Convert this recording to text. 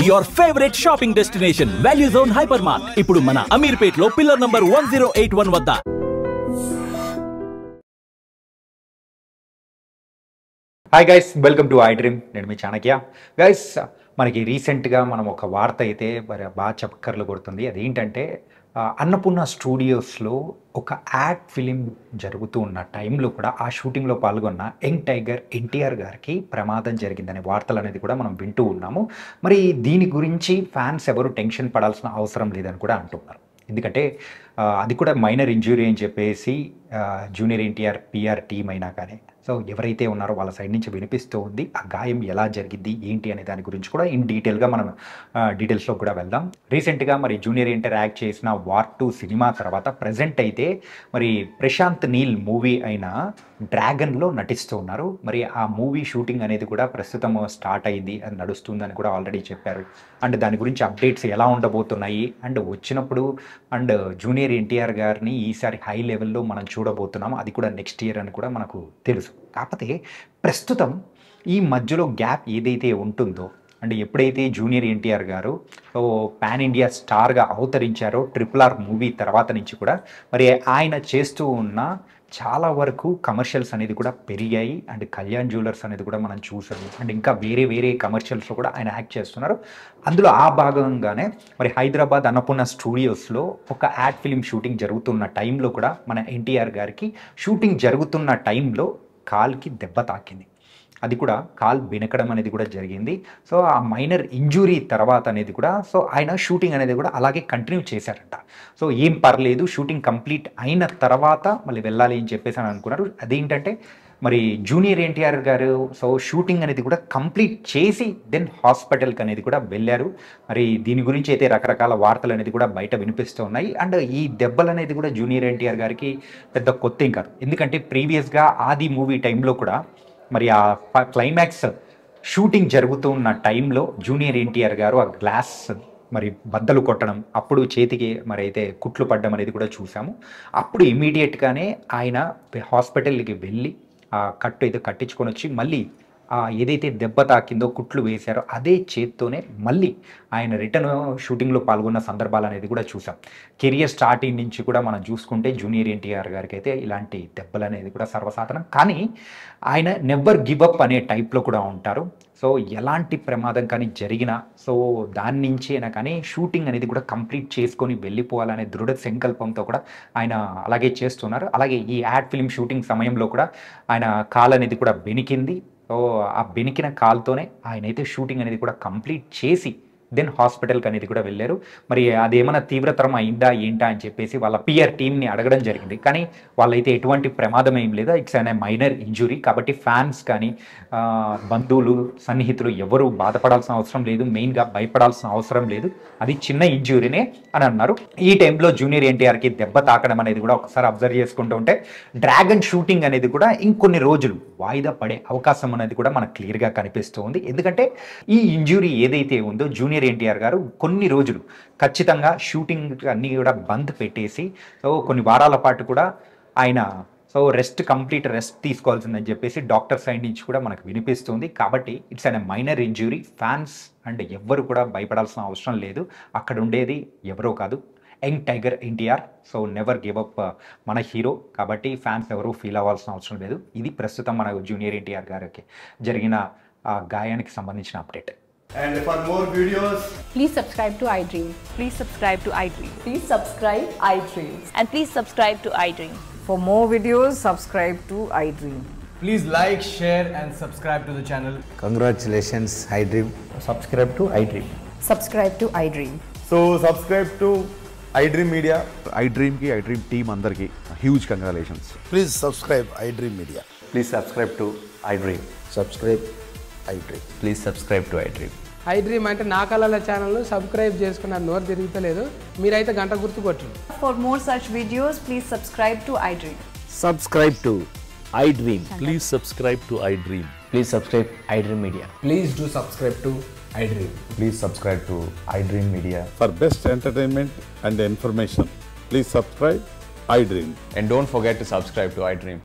Your favorite shopping destination, Value Zone Hypermart. ఇప్పుడు మన అమీర్పేట్లో pillar number 1081 వద్ద. Hi guys, welcome to I dream. నేను మీ Chanakya. Guys, మనకి రీసెంట్గా మనం ఒక వార్త అయితే బాగా చక్కర్లు కొడుతుంది. అదేంటంటే అన్నపూర్ణ స్టూడియోస్లో ఒక యాడ్ ఫిలిం జరుగుతూ ఉన్న టైంలో కూడా ఆ షూటింగ్లో పాల్గొన్న యంగ్ టైగర్ ఎన్టీఆర్ గారికి ప్రమాదం జరిగిందనే వార్తలు అనేది కూడా మనం వింటూ ఉన్నాము. మరి దీని గురించి ఫ్యాన్స్ ఎవరు టెన్షన్ పడాల్సిన అవసరం లేదని కూడా అంటున్నారు. ఎందుకంటే అది కూడా మైనర్ ఇంజ్యూరీ అని చెప్పేసి జూనియర్ ఎన్టీఆర్ పిఆర్ టీం అయినా కానీ సో ఎవరైతే ఉన్నారో వాళ్ళ సైడ్ నుంచి వినిపిస్తూ ఉంది. ఆ గాయం ఎలా జరిగింది ఏంటి అనే దాని గురించి కూడా ఇన్ డీటెయిల్గా మనం డీటెయిల్స్లో కూడా వెళ్దాం. రీసెంట్గా మరి జూనియర్ ఎన్టీఆర్ యాక్ట్ చేసిన వార్ 2 సినిమా తర్వాత ప్రజెంట్ అయితే మరి ప్రశాంత్ నీల్ మూవీ అయిన డ్రాగన్లో నటిస్తూ ఉన్నారు. మరి ఆ మూవీ షూటింగ్ అనేది కూడా ప్రస్తుతం స్టార్ట్ అయింది, అది నడుస్తుందని కూడా ఆల్రెడీ చెప్పారు. అండ్ దాని గురించి అప్డేట్స్ ఎలా ఉండబోతున్నాయి అండ్ వచ్చినప్పుడు అండ్ జూనియర్ ఎన్టీఆర్ గారిని ఈసారి హై లెవెల్లో మనం చూడబోతున్నాం, అది కూడా నెక్స్ట్ ఇయర్ అని కూడా మనకు తెలుసు. కాకపోతే ప్రస్తుతం ఈ మధ్యలో గ్యాప్ ఏదైతే ఉంటుందో అంటే ఎప్పుడైతే జూనియర్ ఎన్టీఆర్ గారు పాన్ ఇండియా స్టార్గా అవతరించారో RRR మూవీ తర్వాత నుంచి కూడా మరి ఆయన చేస్తూ ఉన్న చాలా వరకు కమర్షియల్స్ అనేది కూడా పెరిగాయి. అండ్ కళ్యాణ్ జ్యువెలర్స్ అనేది కూడా మనం చూసాము. అండ్ ఇంకా వేరే కమర్షియల్స్లో కూడా ఆయన యాక్ట్ చేస్తున్నారు. అందులో ఆ భాగంగానే మరి హైదరాబాద్ అన్నపూర్ణ స్టూడియోస్లో ఒక యాడ్ ఫిలిం షూటింగ్ జరుగుతున్న టైంలో కూడా మన ఎన్టీఆర్ గారికి షూటింగ్ జరుగుతున్న టైంలో కాల్కి దెబ్బ తాకింది. అది కూడా కాల్ వెనకడం అనేది కూడా జరిగింది. సో ఆ మైనర్ ఇంజురీ తర్వాత అనేది కూడా సో ఆయన షూటింగ్ అనేది కూడా అలాగే కంటిన్యూ చేశారంట. సో ఏం పర్లేదు, షూటింగ్ కంప్లీట్ అయిన తర్వాత మళ్ళీ వెళ్ళాలి అని చెప్పేసి అని అనుకున్నారు. అదేంటంటే మరి జూనియర్ ఎన్టీఆర్ గారు సో షూటింగ్ అనేది కూడా కంప్లీట్ చేసి దెన్ హాస్పిటల్కి అనేది కూడా వెళ్ళారు. మరి దీని గురించి అయితే రకరకాల వార్తలు అనేది కూడా బయట వినిపిస్తూ ఉన్నాయి. అండ్ ఈ దెబ్బలు అనేది కూడా జూనియర్ ఎన్టీఆర్ గారికి పెద్ద కొత్త ఏం కాదు. ఎందుకంటే ప్రీవియస్గా ఆది మూవీ టైంలో కూడా మరి ఆ క్లైమాక్స్ షూటింగ్ జరుగుతూ ఉన్న టైంలో జూనియర్ ఎన్టీఆర్ గారు ఆ గ్లాస్ మరి బద్దలు కొట్టడం, అప్పుడు చేతికి మరి అయితే కుట్లు పడ్డం అనేది కూడా చూసాము. అప్పుడు ఇమీడియట్గానే ఆయన హాస్పిటల్కి వెళ్ళి ఆ కట్టు అయితే కట్టించుకొని వచ్చి మళ్ళీ ఏదైతే దెబ్బ తాకిందో కుట్లు వేశారో అదే చేత్తోనే మళ్ళీ ఆయన రిటర్న్ షూటింగ్లో పాల్గొన్న సందర్భాలు అనేది కూడా చూసాం. కెరియర్ స్టార్టింగ్ నుంచి కూడా మనం చూసుకుంటే జూనియర్ ఎన్టీఆర్ గారికి అయితే ఇలాంటి దెబ్బలు అనేది కూడా సర్వసాధారణం. కానీ ఆయన నెవర్ గివ్ అప్ అనే టైప్లో కూడా ఉంటారు. సో ఎలాంటి ప్రమాదం కానీ జరిగినా సో దాని నుంచి అయినా కానీ షూటింగ్ అనేది కూడా కంప్లీట్ చేసుకొని వెళ్ళిపోవాలనే దృఢ సంకల్పంతో కూడా ఆయన అలాగే చేస్తున్నారు. అలాగే ఈ యాడ్ ఫిల్మ్ షూటింగ్ సమయంలో కూడా ఆయన కాల్ అనేది కూడా బెనికింది. సో ఆ బెనికిన కాల్తోనే ఆయన అయితే షూటింగ్ అనేది కూడా కంప్లీట్ చేసి దెన్ హాస్పిటల్కి అనేది కూడా వెళ్ళారు. మరి అదేమైనా తీవ్రతరం అయిందా ఏంటా అని చెప్పేసి వాళ్ళ పిఆర్ టీమ్ని అడగడం జరిగింది. కానీ వాళ్ళైతే ఎటువంటి ప్రమాదం ఏం లేదు, ఇట్స్ అనే మైనర్ ఇంజురీ. కాబట్టి ఫ్యాన్స్ కానీ బంధువులు సన్నిహితులు ఎవరు బాధపడాల్సిన అవసరం లేదు, మెయిన్గా భయపడాల్సిన అవసరం లేదు, అది చిన్న ఇంజురీనే అని అన్నారు. ఈ టైంలో జూనియర్ ఎన్టీఆర్కి దెబ్బ తాకడం అనేది కూడా ఒకసారి అబ్జర్వ్ చేసుకుంటూ ఉంటే డ్రాగన్ షూటింగ్ అనేది కూడా ఇంకొన్ని రోజులు వాయిదా పడే అవకాశం అనేది కూడా మనకు క్లియర్గా కనిపిస్తూ ఉంది. ఎందుకంటే ఈ ఇంజురీ ఏదైతే ఉందో జూనియర్ ఎన్టీఆర్ గారు కొన్ని రోజులు ఖచ్చితంగా షూటింగ్ అన్నీ కూడా బంద్ పెట్టేసి సో కొన్ని వారాల పాటు కూడా ఆయన సో కంప్లీట్ రెస్ట్ తీసుకోవాల్సిందని చెప్పేసి డాక్టర్ సైడ్ నుంచి కూడా మనకు వినిపిస్తుంది. కాబట్టి it's an minor injury. Fans and ఎవ్వరు కూడా భయపడాల్సిన అవసరం లేదు. అక్కడ ఉండేది ఎవరో కాదు, young tiger NTR. So never give up మన హీరో. కాబట్టి ఫ్యాన్స్ ఎవరు ఫీల్ అవ్వాల్సిన అవసరం లేదు. ఇది ప్రస్తుతం మన జూనియర్ ఎన్టీఆర్ గారికి జరిగిన గాయానికి సంబంధించిన update. And for more videos, please subscribe to iDream. Please subscribe to iDream. Please subscribe iDream. And please subscribe to iDream. For more videos, subscribe to iDream. please like, share and subscribe to the channel. Congratulations, iDream. Subscribe to iDream. Subscribe to iDream. So subscribe to iDream Media. iDream ki iDream team andarki huge congratulations. Please subscribe iDream Media. Please subscribe to iDream. Subscribe iDream. Please subscribe to iDream. iDream అంటే నా కళల channel subscribe చేసుకున్న నోరు తిరుగుతలేదు, మీరైతే గంట గుర్తు కొట్టండి. For more such videos, please subscribe to iDream. Subscribe to iDream. Please subscribe to iDream. Please subscribe iDream Media. Please do subscribe to iDream. Please subscribe to iDream Media. For best entertainment and information, please subscribe iDream. And don't forget to subscribe to iDream.